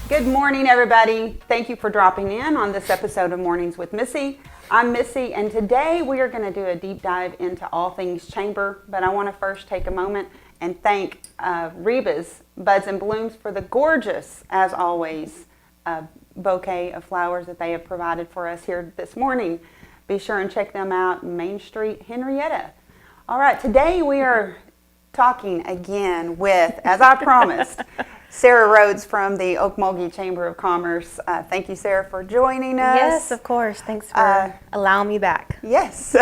Good morning, everybody. Thank you for dropping in on this episode of Mornings with Missy. I'm Missy, and today we are going to do a deep dive into all things chamber, but I want to first take a moment and thank Reba's Buds and Blooms for the gorgeous, as always, bouquet of flowers that they have provided for us here this morning. Be sure and check them out, Main Street, Henryetta. All right, today we are talking again with, as I promised, Sarah Rhodes from the Okmulgee Chamber of Commerce. Thank you, Sarah, for joining us. Yes, of course. Thanks for allowing me back. Yes.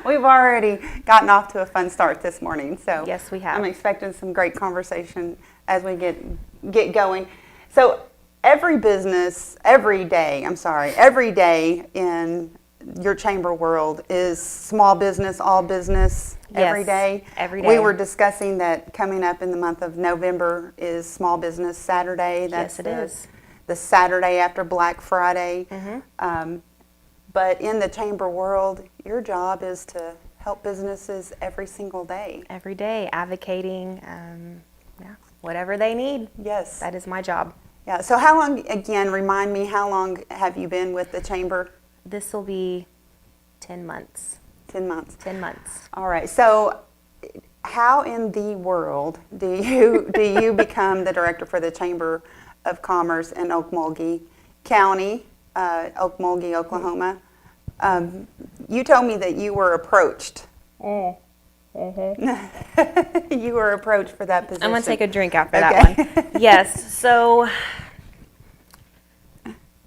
We've already gotten off to a fun start this morning. So yes, we have. I'm expecting some great conversation as we get going. So every day in your chamber world is small business, all business, every day. Every day. We were discussing that coming up in the month of November is Small Business Saturday. Yes, it is. The Saturday after Black Friday. Mm-hmm. But in the chamber world, your job is to help businesses every single day. Every day, advocating, whatever they need. Yes. That is my job. Yeah. So how long, again, remind me, how long have you been with the chamber? This will be 10 months. 10 months. 10 months. All right. So how in the world do you become the director for the Chamber of Commerce in Okmulgee County, Okmulgee, Oklahoma? You told me that you were approached. Mm-hmm. You were approached for that position. I'm going to take a drink after that one. Yes. So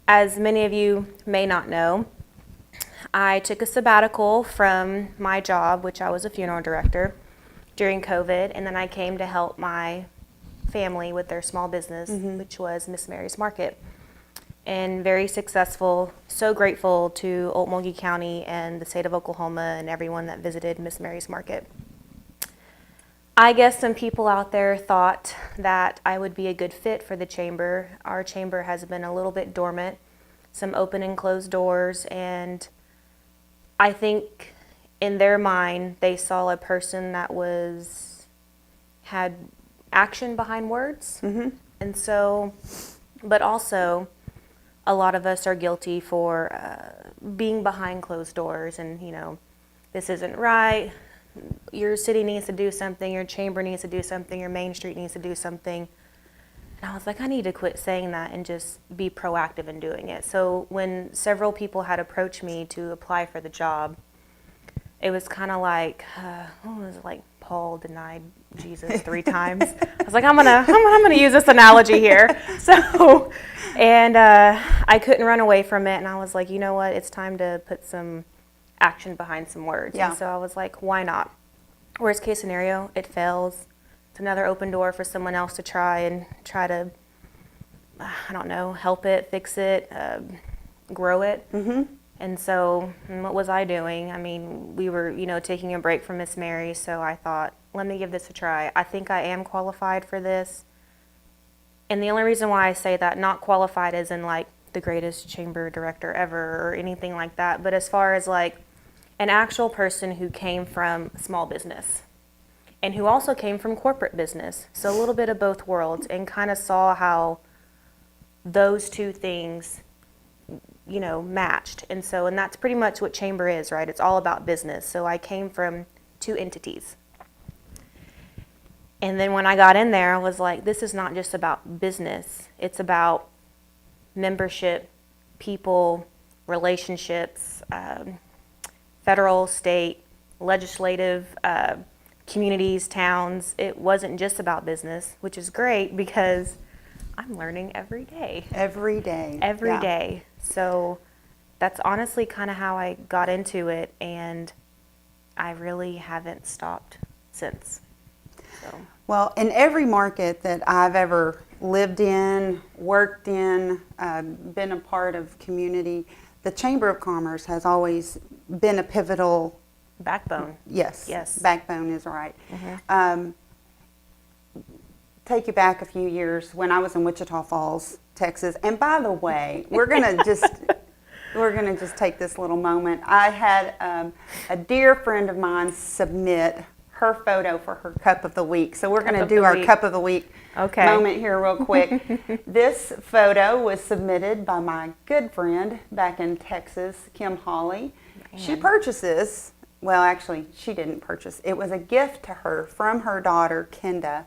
as many of you may not know, I took a sabbatical from my job, which I was a funeral director, during COVID, and then I came to help my family with their small business, which was Miss Mary's Market. And very successful, so grateful to Okmulgee County and the state of Oklahoma and everyone that visited Miss Mary's Market. I guess some people out there thought that I would be a good fit for the chamber. Our chamber has been a little bit dormant, some open and closed doors, and I think in their mind they saw a person that had action behind words. Mm-hmm. And so, but also a lot of us are guilty for being behind closed doors and, this isn't right. Your city needs to do something, your chamber needs to do something, your Main Street needs to do something. And I was like, I need to quit saying that and just be proactive in doing it. So when several people had approached me to apply for the job, it was kind of like, Paul denied Jesus 3 times. I was like, I'm gonna use this analogy here. So, and I couldn't run away from it, and I was like, you know what? It's time to put some action behind some words. Yeah. And so I was like, why not? Worst case scenario, it fails. It's another open door for someone else to try to, help it, fix it, grow it. Mm-hmm. And so what was I doing? I mean, we were, taking a break from Miss Mary, so I thought, let me give this a try. I think I am qualified for this. And the only reason why I say that, not qualified as in like the greatest chamber director ever or anything like that, but as far as like an actual person who came from small business and who also came from corporate business. So a little bit of both worlds, and kind of saw how those two things matched. And that's pretty much what chamber is, right? It's all about business. So I came from 2 entities. And then when I got in there, I was like, this is not just about business. It's about membership, people, relationships, federal, state, legislative, communities, towns. It wasn't just about business, which is great because I'm learning every day. Every day. Every day. So that's honestly kind of how I got into it, and I really haven't stopped since. So. Well, in every market that I've ever lived in, worked in, been a part of community, the Chamber of Commerce has always been a pivotal. Backbone. Yes. Yes. Backbone is right. Take you back a few years when I was in Wichita Falls, Texas. And by the way, we're gonna just take this little moment. I had a dear friend of mine submit her photo for her Cup of the Week. So we're going to do our Cup of the Week moment here real quick. This photo was submitted by my good friend back in Texas, Kim Hawley. Man. She purchases, well, actually, she didn't purchase. It was a gift to her from her daughter, Kenda,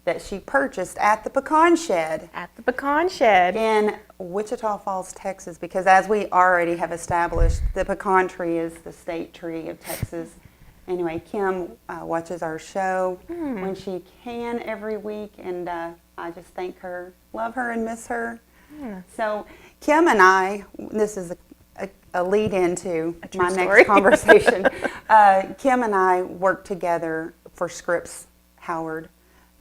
that she purchased at the Pecan Shed. At the Pecan Shed. In Wichita Falls, Texas, because as we already have established, the pecan tree is the state tree of Texas. Anyway, Kim watches our show when she can every week, and I just thank her, love her, and miss her. So Kim and I, this is a lead into my next conversation. Kim and I worked together for Scripps Howard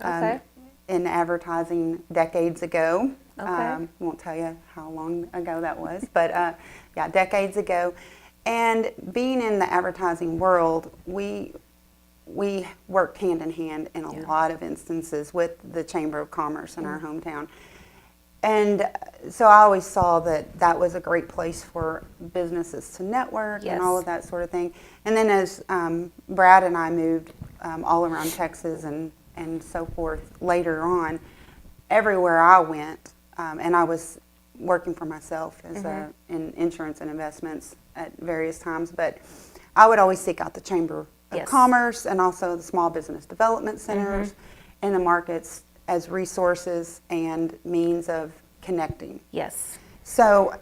in advertising decades ago. Won't tell you how long ago that was, but yeah, decades ago. And being in the advertising world, we worked hand in hand in a lot of instances with the Chamber of Commerce in our hometown. And so I always saw that was a great place for businesses to network and all of that sort of thing. And then as Brad and I moved all around Texas and so forth later on, everywhere I went, and I was working for myself as in insurance and investments at various times, but I would always seek out the Chamber of Commerce and also the small business development centers and the markets as resources and means of connecting. Yes. So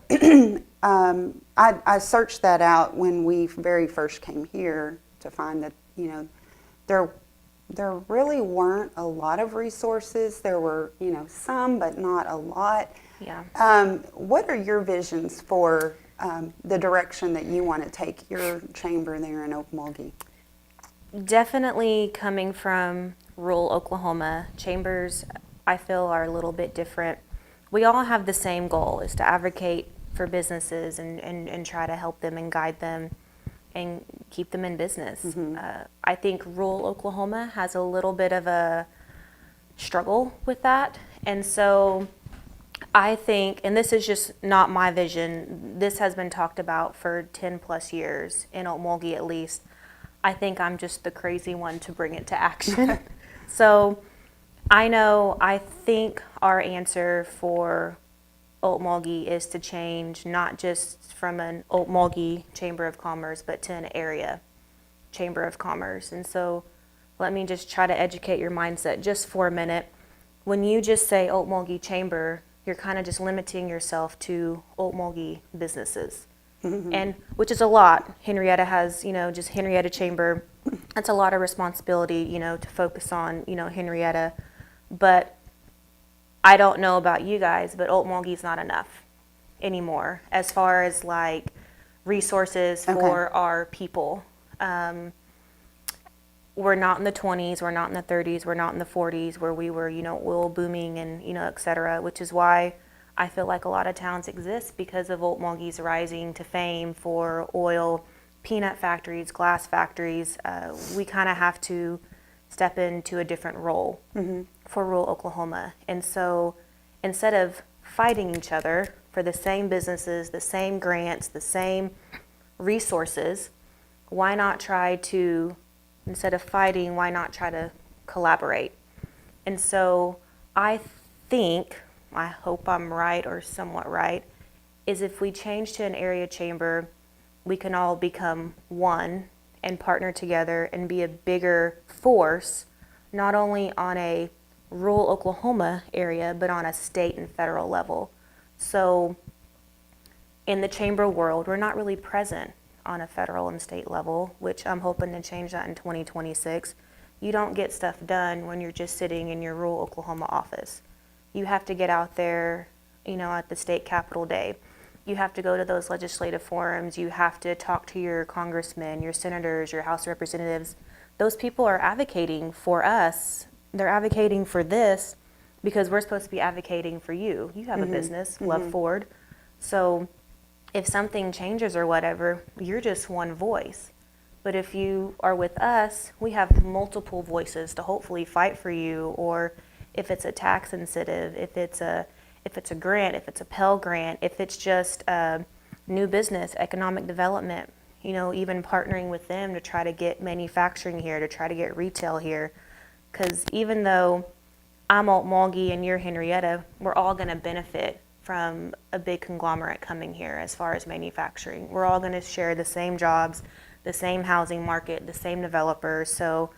I searched that out when we very first came here to find that, you know, there really weren't a lot of resources. There were, you know, some, but not a lot. Yeah. What are your visions for the direction that you want to take your chamber there in Okmulgee? Definitely coming from rural Oklahoma, chambers, I feel, are a little bit different. We all have the same goal, is to advocate for businesses and try to help them and guide them and keep them in business. I think rural Oklahoma has a little bit of a struggle with that. And so I think, and this is just not my vision, this has been talked about for 10 plus years, in Okmulgee at least. I think I'm just the crazy one to bring it to action. So I think our answer for Okmulgee is to change not just from an Okmulgee Chamber of Commerce, but to an area Chamber of Commerce. And so let me just try to educate your mindset just for a minute. When you just say Okmulgee Chamber, you're kind of just limiting yourself to Okmulgee businesses, and which is a lot. Henryetta has, you know, just Henryetta Chamber. That's a lot of responsibility, you know, to focus on, you know, Henryetta. But I don't know about you guys, but Okmulgee's not enough anymore as far as like resources for our people. We're not in the 20s, we're not in the 30s, we're not in the 40s where we were, you know, oil booming and, you know, et cetera, which is why I feel like a lot of towns exist because of Okmulgee's rising to fame for oil, peanut factories, glass factories. We kind of have to step into a different role for rural Oklahoma. And so instead of fighting each other for the same businesses, the same grants, the same resources, why not try to, instead of fighting, why not try to collaborate? And so I think, I hope I'm right or somewhat right, is if we change to an area chamber, we can all become one and partner together and be a bigger force, not only on a rural Oklahoma area, but on a state and federal level. So in the chamber world, we're not really present on a federal and state level, which I'm hoping to change that in 2026. You don't get stuff done when you're just sitting in your rural Oklahoma office. You have to get out there, you know, at the state capitol day. You have to go to those legislative forums. You have to talk to your congressmen, your senators, your House representatives. Those people are advocating for us they're advocating for this because we're supposed to be advocating for you. You have a business, Love Ford. So if something changes or whatever, you're just one voice. But if you are with us, we have multiple voices to hopefully fight for you. Or if it's a tax incentive, if it's a grant, if it's a Pell Grant, if it's just new business, economic development, you know, even partnering with them to try to get manufacturing here, to try to get retail here. Because even though I'm Okmulgee and you're Henryetta, we're all going to benefit from a big conglomerate coming here as far as manufacturing. We're all going to share the same jobs, the same housing market, the same developers. So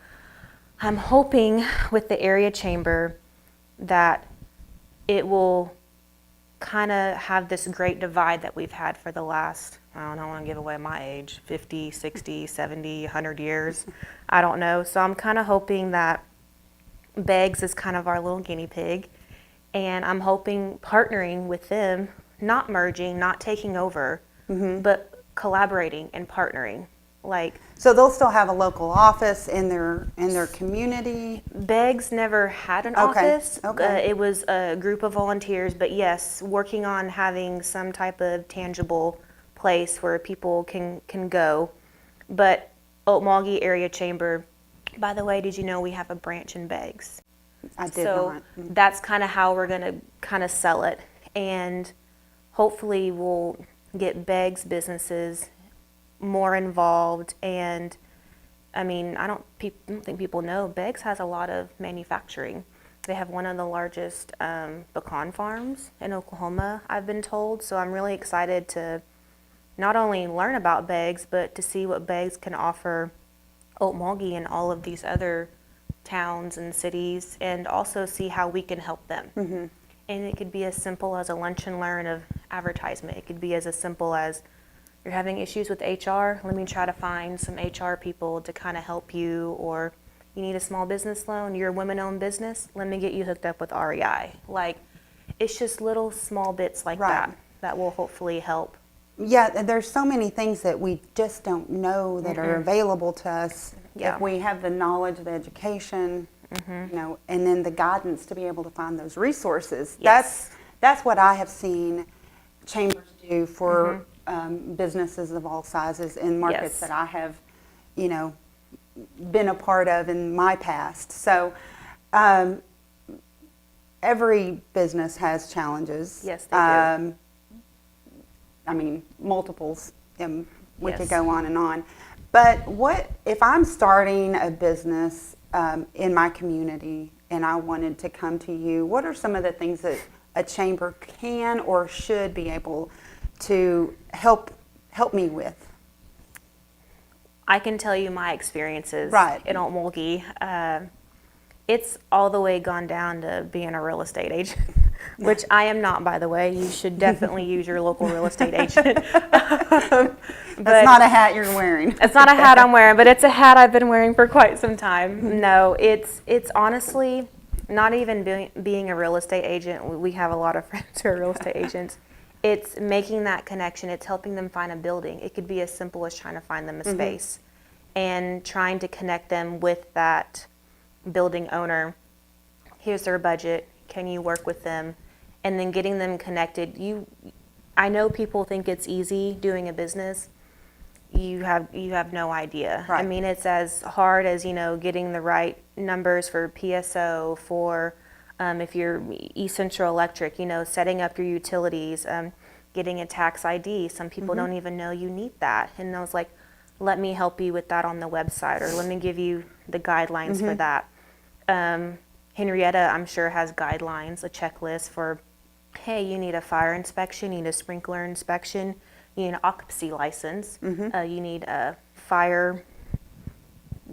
I'm hoping with the area chamber that it will kind of have this great divide that we've had for the last, I don't want to give away my age, 50, 60, 70, 100 years. I don't know. So I'm kind of hoping that Beggs is kind of our little guinea pig. And I'm hoping partnering with them, not merging, not taking over, but collaborating and partnering. Like, so they'll still have a local office in their community? Beggs never had an office. It was a group of volunteers, but yes, working on having some type of tangible place where people can go. But Okmulgee Area Chamber, by the way, did you know we have a branch in Beggs? I did so not. That's kind of how we're going to kind of sell it. And hopefully we'll get Beggs businesses more involved. And I mean, I don't think people know Beggs has a lot of manufacturing. They have one of the largest pecan farms in Oklahoma, I've been told. So I'm really excited to not only learn about Beggs, but to see what Beggs can offer Okmulgee and all of these other towns and cities, and also see how we can help them. And it could be as simple as a lunch and learn of advertisement. It could be as simple as, you're having issues with HR, let me try to find some HR people to kind of help you. Or you need a small business loan, you're a women-owned business, let me get you hooked up with REI. Like, it's just little small bits like that will hopefully help. Yeah, there's so many things that we just don't know that are available to us if we have the knowledge, the education, you know, and then the guidance to be able to find those resources. Yes. That's what I have seen chambers do for businesses of all sizes in markets that I have, you know, been a part of in my past. So every business has challenges. Yes, they do. I mean, multiples. We could go on and on. But what if I'm starting a business in my community and I wanted to come to you? What are some of the things that a chamber can or should be able to help me with? I can tell you my experiences Right. in Okmulgee. It's all the way gone down to being a real estate agent, which I am not, by the way. You should definitely use your local real estate agent. That's not a hat you're wearing. It's not a hat I'm wearing, but it's a hat I've been wearing for quite some time. No, it's honestly not even being a real estate agent. We have a lot of friends who are real estate agents. It's making that connection. It's helping them find a building. It could be as simple as trying to find them a space and trying to connect them with that building owner. Here's their budget. Can you work with them? And then getting them connected. I know people think it's easy doing a business. You have no idea. Right. I mean, it's as hard as, you know, getting the right numbers for PSO, for if you're East Central Electric, you know, setting up your utilities, getting a tax ID. Some people don't even know you need that. And I was like, let me help you with that on the website, or let me give you the guidelines for that. Henryetta, I'm sure, has guidelines, a checklist for, hey, you need a fire inspection, you need a sprinkler inspection, you need an occupancy license, you need a fire,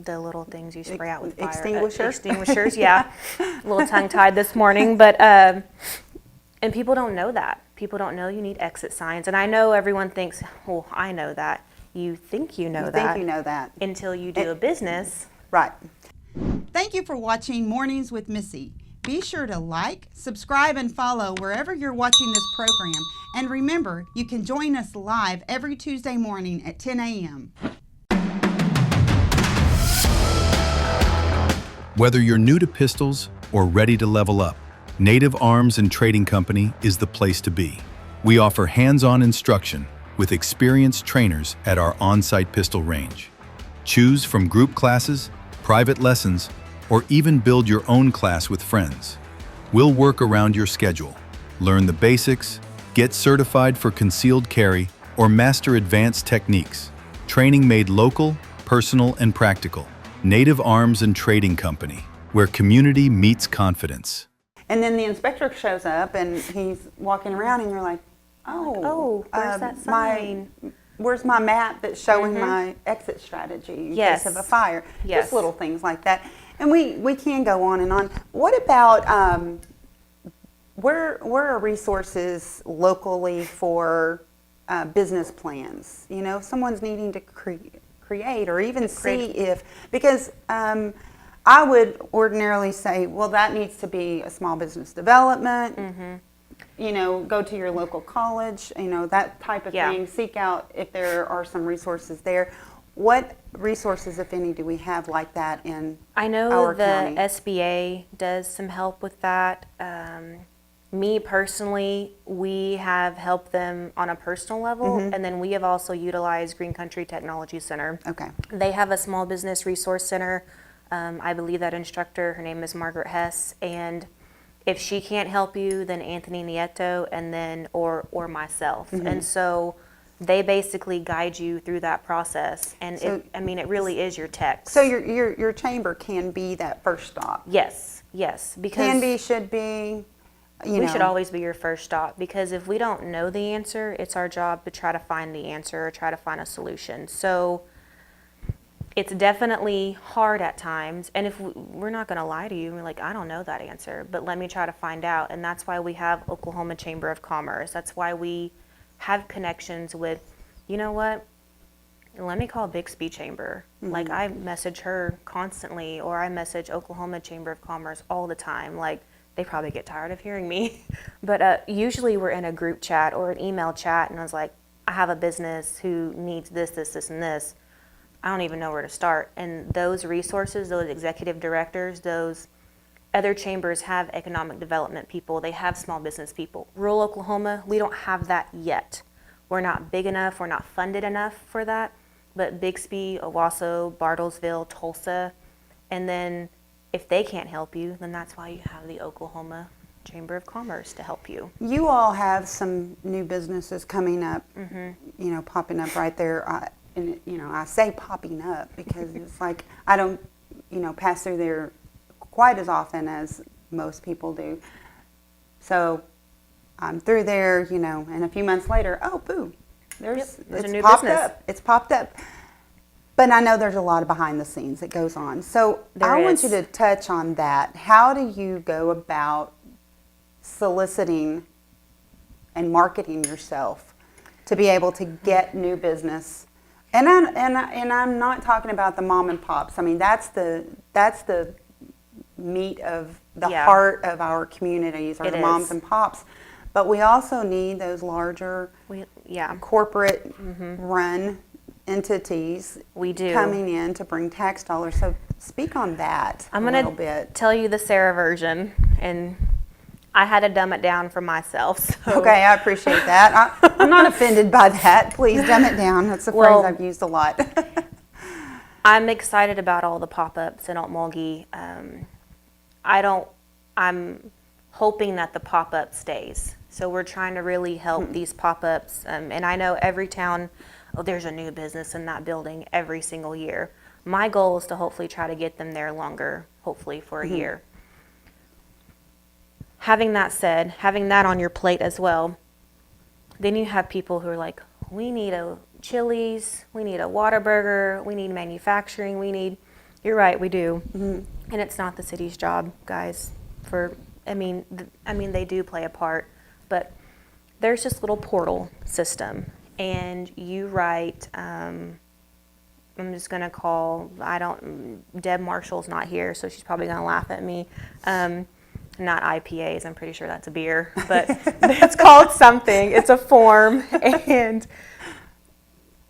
the little things you spray out with fire. Extinguishers, yeah. A little tongue-tied this morning, but, and people don't know that. People don't know you need exit signs. And I know everyone thinks, well, I know that. You think you know that. Until you do a business. Right. Thank you for watching Mornings with Missy. Be sure to like, subscribe, and follow wherever you're watching this program. And remember, you can join us live every Tuesday morning at 10 a.m. Whether you're new to pistols or ready to level up, Native Arms and Trading Company is the place to be. We offer hands-on instruction with experienced trainers at our on-site pistol range. Choose from group classes, private lessons, or even build your own class with friends. We'll work around your schedule. Learn the basics, get certified for concealed carry, or master advanced techniques. Training made local, personal, and practical. Native Arms and Trading Company, where community meets confidence. And then the inspector shows up and he's walking around and you're like, oh, where's that sign? Where's my map that's showing my exit strategy in Yes. case of a fire? Yes. Just little things like that. And we can go on and on. What about where are resources locally for business plans? You know, if someone's needing to create or even see if, because I would ordinarily say, well, that needs to be a small business development. You know, go to your local college, you know, that type of thing. Seek out if there are some resources there. What resources, if any, do we have like that in I know our the county? SBA does some help with that. Me personally, we have helped them on a personal level, and then we have also utilized Green Country Technology Center. Okay. They have a small business resource center. I believe that instructor, her name is Margaret Hess, and if she can't help you, then Anthony Nieto, and then or myself. And so they basically guide you through that process, and So- it really is your text. So your chamber can be that first stop. Yes, because Can be, should be. we should always be your first stop, because if we don't know the answer, it's our job to try to find the answer or try to find a solution. So it's definitely hard at times, and if we're not going to lie to you, we're like, I don't know that answer, but let me try to find out. And that's why we have Oklahoma Chamber of Commerce. That's why we have connections with, you know what, let me call Bixby Chamber. Like, I message her constantly, or I message Oklahoma Chamber of Commerce all the time. Like, they probably get tired of hearing me. But usually we're in a group chat or an email chat, and I was like, I have a business who needs this, this, this, and this. I don't even know where to start. And those resources, those executive directors, those other chambers have economic development people. They have small business people. Rural Oklahoma, we don't have that yet. We're not big enough. We're not funded enough for that. But Bixby, Owasso, Bartlesville, Tulsa, and then if they can't help you, then that's why you have the Oklahoma Chamber of Commerce to help you. You all have some new businesses coming up, you know, popping up right there. And, you know, I say popping up because it's like I don't, you know, pass through there quite as often as most people do. So I'm through there, you know, and a few months later, oh, boo, There's it's a new popped business. up. It's popped up. But I know there's a lot of behind the scenes that goes on. So There I want is. you to touch on that. How do you go about soliciting and marketing yourself to be able to get new business? And I'm not talking about the mom and pops. I mean, that's the meat of the heart of our communities, are It the is. moms and pops. But we also need those larger corporate run entities We do. coming in to bring tax dollars. So speak on that I'm a going little bit. tell you the Sarah version, and I had to dumb it down for myself. So. Okay, I appreciate that. I'm not offended by that. Please dumb it down. That's a phrase Well, I've used a lot. I'm excited about all the pop-ups in Okmulgee. I'm hoping that the pop-up stays. So we're trying to really help these pop-ups. And I know every town, there's a new business in that building every single year. My goal is to hopefully try to get them there longer, hopefully for a year. Having that said, having that on your plate as well, then you have people who are like, we need a Chili's, we need a Whataburger, we need manufacturing, you're right, we do. And it's not the city's job, guys, they do play a part, but there's this little portal system, and you write, I'm just gonna call, Deb Marshall's not here, so she's probably gonna laugh at me. Not IPAs, I'm pretty sure that's a beer, but it's called something. It's a form, and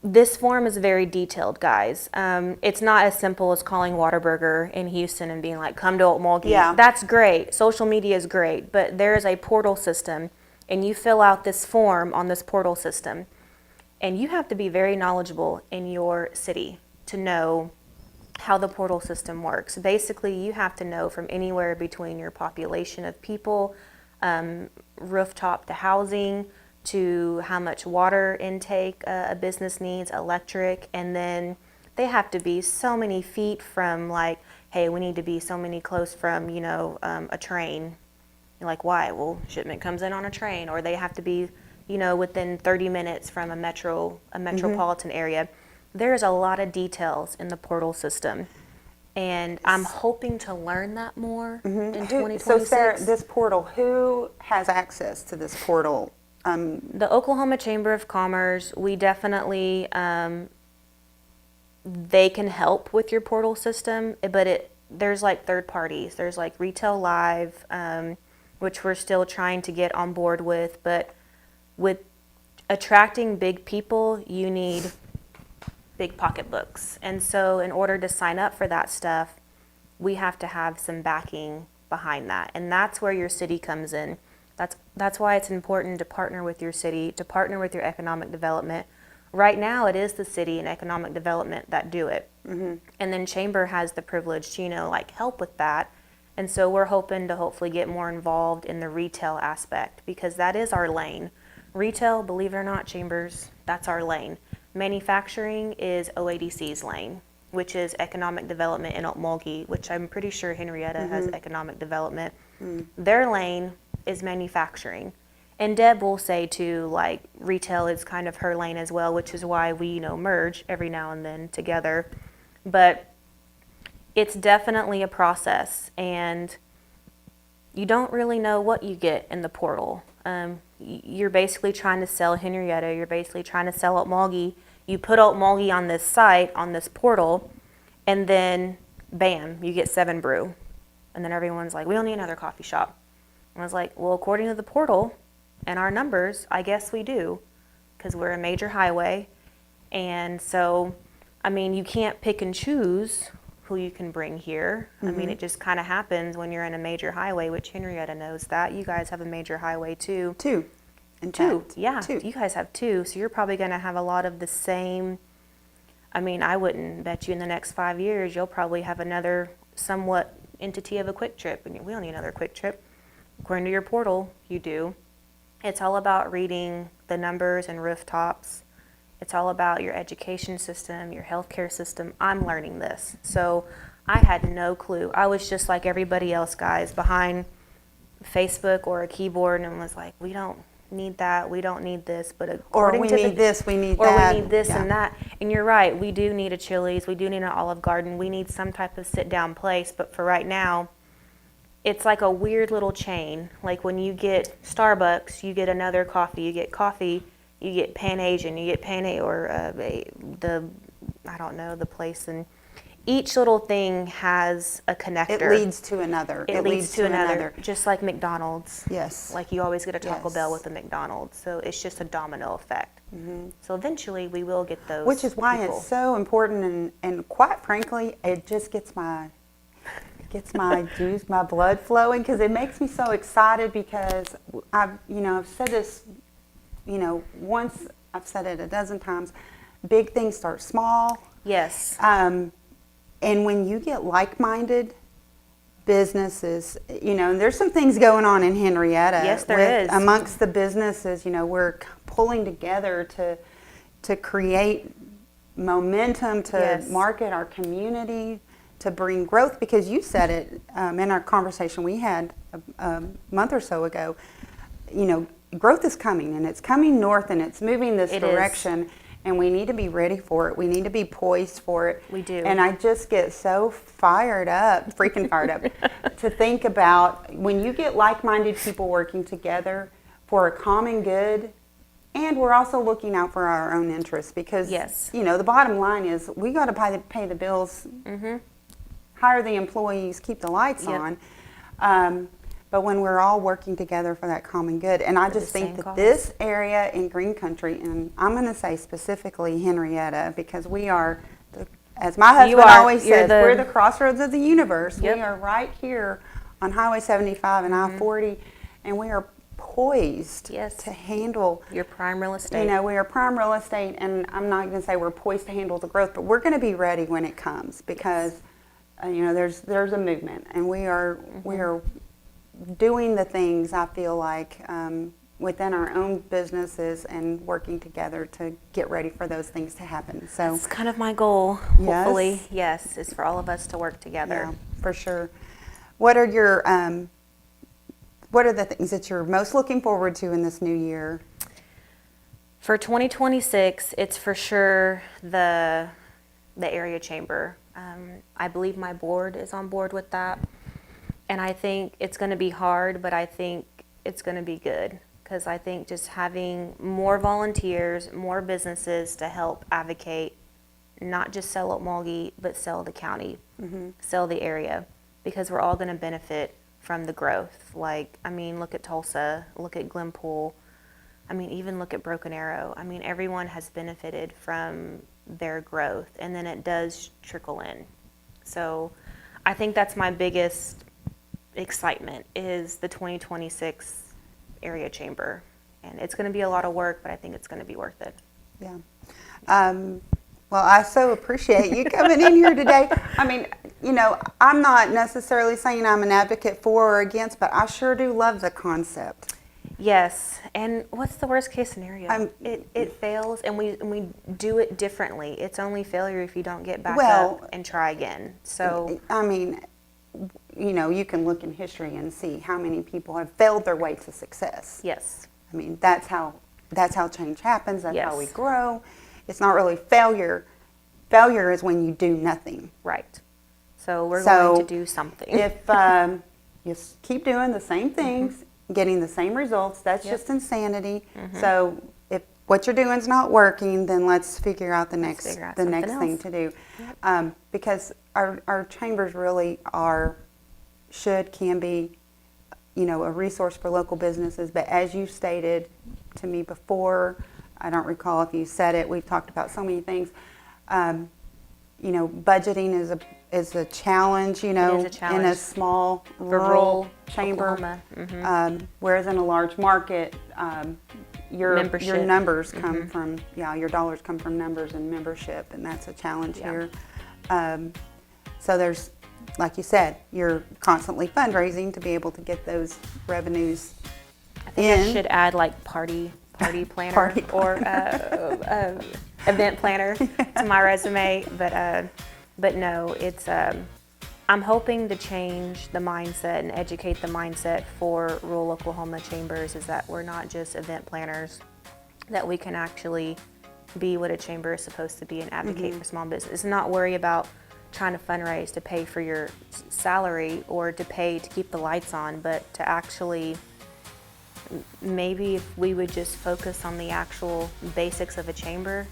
This form is very detailed, guys. It's not as simple as calling Whataburger in Houston and being like, come to Okmulgee. Yeah. That's great. Social media is great, but there is a portal system, and you fill out this form on this portal system. And you have to be very knowledgeable in your city to know how the portal system works. Basically, you have to know from anywhere between your population of people, rooftop to housing, to how much water intake a business needs, electric, and then they have to be so many feet from, like, hey, we need to be so many close from, a train. You're like, why? Well, shipment comes in on a train, or they have to be, within 30 minutes from a metropolitan area. There's a lot of details in the portal system, and I'm hoping to learn that more in 2026. So Sarah, this portal, who has access to this portal? The Oklahoma Chamber of Commerce, we definitely, they can help with your portal system, but there's like third parties. There's like Retail Live, which we're still trying to get on board with, but with attracting big people, you need big pocketbooks. And so in order to sign up for that stuff, we have to have some backing behind that. And that's where your city comes in. That's why it's important to partner with your city, to partner with your economic development. Right now, it is the city and economic development that do it. And then Chamber has the privilege to, help with that. And so we're hoping to hopefully get more involved in the retail aspect, because that is our lane. Retail, believe it or not, Chambers, that's our lane. Manufacturing is OADC's lane, which is economic development in Okmulgee, which I'm pretty sure Henryetta has economic development. Their lane is manufacturing. And Deb will say too, retail is kind of her lane as well, which is why we, merge every now and then together. But it's definitely a process, and you don't really know what you get in the portal. You're basically trying to sell Henryetta, you're basically trying to sell Okmulgee. You put Okmulgee on this site, on this portal, and then bam, you get 7 Brew. And then everyone's like, we don't need another coffee shop. And I was like, well, according to the portal and our numbers, I guess we do, because we're a major highway. And so, you can't pick and choose who you can bring here. It just kind of happens when you're in a major highway, which Henryetta knows that. You guys have a major highway too. Two. Yeah, you guys have 2. So you're probably going to have a lot of the same. I wouldn't bet you in the next 5 years, you'll probably have another somewhat entity of a Quick Trip. And we don't need another Quick Trip. According to your portal, you do. It's all about reading the numbers and rooftops. It's all about your education system, your healthcare system. I'm learning this. So I had no clue. I was just like everybody else, guys, behind Facebook or a keyboard, and was like, we don't need that, we don't need this. But according we to need this, we need or that. we need this Yeah. and that. And you're right, we do need a Chili's, we do need an Olive Garden, we need some type of sit-down place. But for right now, it's like a weird little chain. Like when you get Starbucks, you get another coffee. You get coffee, you get Pan Asian, you get or the place. And each little thing has a connector. It leads to another. It leads to another. Just like McDonald's. Yes. Like you always get a Taco Yes. Bell with a McDonald's. So it's just a domino effect. So eventually we will get those. Which is why people. it's so important, and quite frankly, it just gets my juice, my blood flowing, because it makes me so excited, because I've said this, once, I've said it a dozen times, big things start small. Yes. And when you get like-minded businesses, and there's some things going on in Henryetta. Yes, there is. Amongst the businesses, we're pulling together to create momentum, to Yes. market our community, to bring growth, because you said it in our conversation we had a month or so ago, growth is coming, and it's coming north, and it's moving this direction, and we need to be ready for it. We need to be poised for it. We do. And I just get so freaking fired up, to think about when you get like-minded people working together for a common good. And we're also looking out for our own interests, because, Yes. the bottom line is we got to pay the bills, hire the employees, keep the lights Yep. on. but when we're all working together for that common good. And I For the just think same that cause. this area in Green Country, and I'm going to say specifically Henryetta, because we are, as my husband always You're says, we're the crossroads of the universe. Yep. We are right here on Highway 75 and I-40, and we are poised Yes. to handle. Your prime real estate. You know, we are prime real estate, and I'm not going to say we're poised to handle the growth, but we're going to be ready when it comes, because you know, there's a movement, and we are doing the things, I feel like, within our own businesses and working together to get ready for those things to happen. So It's kind of my goal. Yes. Hopefully, yes, is for all of us to work together. yeah, for sure. What are your what are the things that you're most looking forward to in this new year? For 2026, it's for sure the area chamber. I believe my board is on board with that, and I think it's going to be hard, but I think it's going to be good, because I think just having more volunteers, more businesses to help advocate, not just sell Okmulgee, but sell the county, sell the area, because we're all going to benefit from the growth. Like, I mean, look at Tulsa, look at Glenpool, I mean, even look at Broken Arrow. I mean, everyone has benefited from their growth, and then it does trickle in. So I think that's my biggest excitement, is the 2026 area chamber. And it's going to be a lot of work, but I think it's going to be worth it. Yeah. Well, I so appreciate you coming in here today. I mean, you know, I'm not necessarily saying I'm an advocate for or against, but I sure do love the concept. Yes, and what's the worst case scenario? I'm- It fails, and we do it differently. It's only failure if you don't get back Well, up and try again. So I mean, you know, you can look in history and see how many people have failed their way to success. yes, I mean, that's how change happens. That's how we Yes. grow. It's not really failure. Failure is when you do nothing. right. So we're So, going to do something. If you keep doing the same things, getting the same results, that's Yep. just insanity. So if what you're doing is not working, then let's figure out the next figure out thing something to do. Because our chambers really can be, you know, a resource for local businesses. But as you stated to me before, I don't recall if you said it, we've talked about so many things. You know, budgeting is a challenge, you know, is a challenge. in a small For rural chamber. Oklahoma. Whereas in a large market, your Membership. numbers come from, your dollars come from numbers and membership, and that's a challenge Yeah. here. So there's, like you said, you're constantly fundraising to be able to get those revenues I think I in. should add like party planner Party or event planner to my resume. But no, it's I'm hoping to change the mindset and educate the mindset for rural Oklahoma chambers, is that we're not just event planners, that we can actually be what a chamber is supposed to be and advocate for small business. Not worry about trying to fundraise to pay for your salary or to pay to keep the lights on, but to actually, maybe if we would just focus on the actual basics of a chamber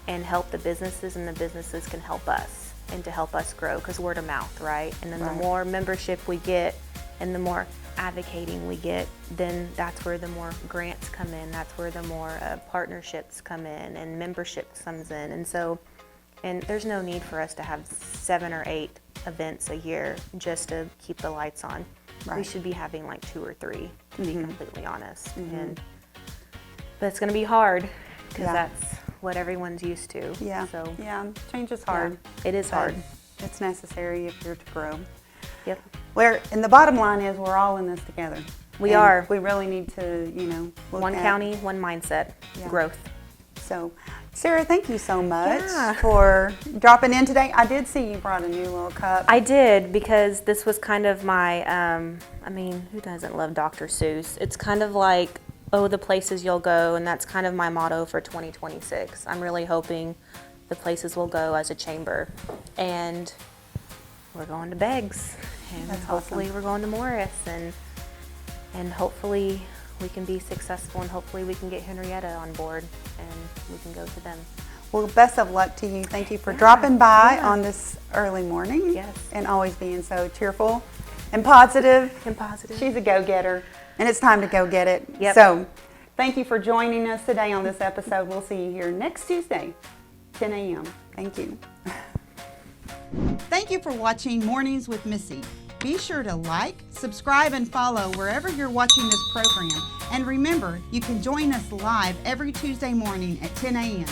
and help the businesses, and the businesses can help us and to help us grow, because word of mouth, right? And then Right. the more membership we get and the more advocating we get, then that's where the more grants come in, that's where the more partnerships come in and memberships comes in. And there's no need for us to have 7 or 8 events a year just to keep the lights on. We Right. should be having like 2 or 3, to be completely honest. But it's going to be hard, because Yeah. that's what everyone's used to. Yeah, So change is yeah, hard. it is but hard. It's necessary if you're to grow. Yep. And the bottom line is we're all in this together. We And are. We really need to, you know, look One at- county, one mindset, Yeah. growth. So, Sarah, thank you so much Yeah. for dropping in today. I did see you brought a new little cup. I did, because this was kind of my, I mean, who doesn't love Dr. Seuss? It's kind of like, oh, the places you'll go, and that's kind of my motto for 2026. I'm really hoping the places we'll go as a chamber. And we're going to Beggs, and That's hopefully awesome. we're going to Morris, and hopefully we can be successful, and hopefully we can get Henryetta on board and we can go to them. Well, best of luck to you. Thank you for dropping by yeah. on this early morning Yes. and always being so cheerful and positive. And positive. She's a go-getter, and it's time to go get it. Yep. So thank you for joining us today on this episode. We'll see you here next Tuesday, 10 a.m. Thank you. Thank you for watching Mornings with Missy. Be sure to like, subscribe, and follow wherever you're watching this program. And remember, you can join us live every Tuesday morning at 10 a.m.